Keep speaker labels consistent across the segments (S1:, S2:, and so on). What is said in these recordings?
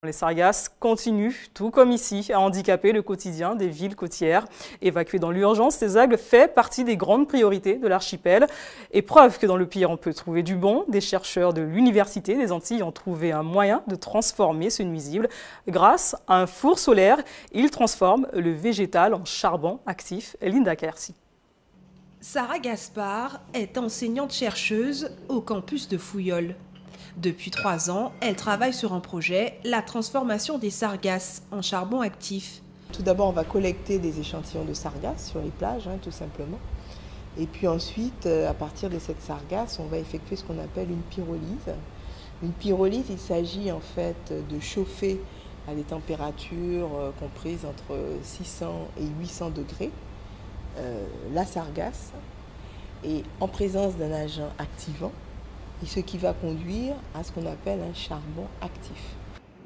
S1: Les sargasses continuent, tout comme ici, à handicaper le quotidien des villes côtières. Évacuées dans l'urgence, ces algues font partie des grandes priorités de l'archipel. Et preuve que dans le pire, on peut trouver du bon, des chercheurs de l'Université des Antilles ont trouvé un moyen de transformer ce nuisible. Grâce à un four solaire, ils transforment le végétal en charbon actif. Linda Kersi.
S2: Sarah Gaspard est enseignante-chercheuse au campus de Fouillol. Depuis 3 ans, elle travaille sur un projet, la transformation des sargasses en charbon actif.
S3: Tout d'abord, on va collecter des échantillons de sargasses sur les plages, tout simplement. Et puis ensuite, à partir de cette sargasse, on va effectuer ce qu'on appelle une pyrolyse. Une pyrolyse, il s'agit en fait de chauffer à des températures comprises entre 600 et 800 degrés la sargasse, et en présence d'un agent activant, et ce qui va conduire à ce qu'on appelle un charbon actif.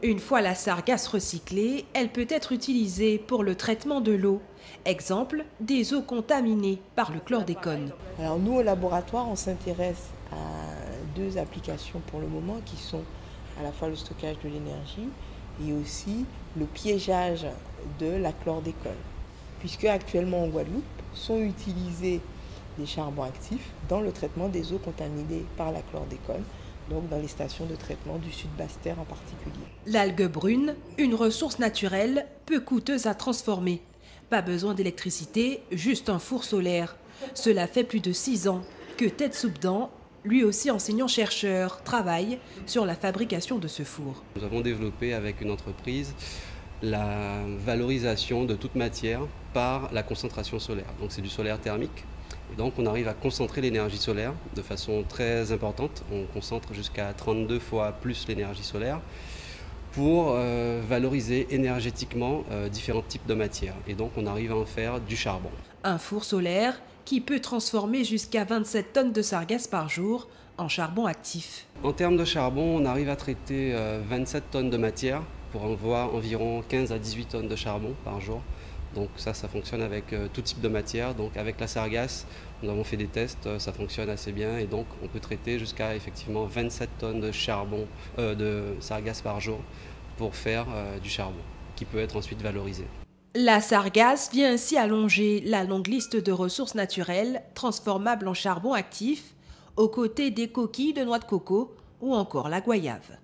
S2: Une fois la sargasse recyclée, elle peut être utilisée pour le traitement de l'eau. Exemple, des eaux contaminées par le chlordécone.
S3: Alors nous, au laboratoire, on s'intéresse à 2 applications pour le moment qui sont à la fois le stockage de l'énergie et aussi le piégeage de la chlordécone. Puisque actuellement en Guadeloupe sont utilisés des charbons actifs dans le traitement des eaux contaminées par la chlordécone, donc dans les stations de traitement du Sud-Basse-Terre en particulier.
S2: L'algue brune, une ressource naturelle peu coûteuse à transformer. Pas besoin d'électricité, juste un four solaire. Cela fait plus de 6 ans que Ted Soubdan, lui aussi enseignant-chercheur, travaille sur la fabrication de ce four.
S4: Nous avons développé avec une entreprise la valorisation de toute matière par la concentration solaire. Donc c'est du solaire thermique. Et donc on arrive à concentrer l'énergie solaire de façon très importante. On concentre jusqu'à 32 fois plus l'énergie solaire pour valoriser énergétiquement différents types de matières. Et donc on arrive à en faire du charbon.
S2: Un four solaire qui peut transformer jusqu'à 27 tonnes de sargasses par jour en charbon actif.
S4: En termes de charbon, on arrive à traiter 27 tonnes de matière pour avoir environ 15 à 18 tonnes de charbon par jour. Donc ça fonctionne avec tout type de matière. Donc avec la sargasse, nous avons fait des tests, ça fonctionne assez bien et donc on peut traiter jusqu'à effectivement 27 tonnes de charbon, de sargasse par jour pour faire du charbon qui peut être ensuite valorisé.
S2: La sargasse vient ainsi allonger la longue liste de ressources naturelles transformables en charbon actif, aux côtés des coquilles de noix de coco ou encore la goyave.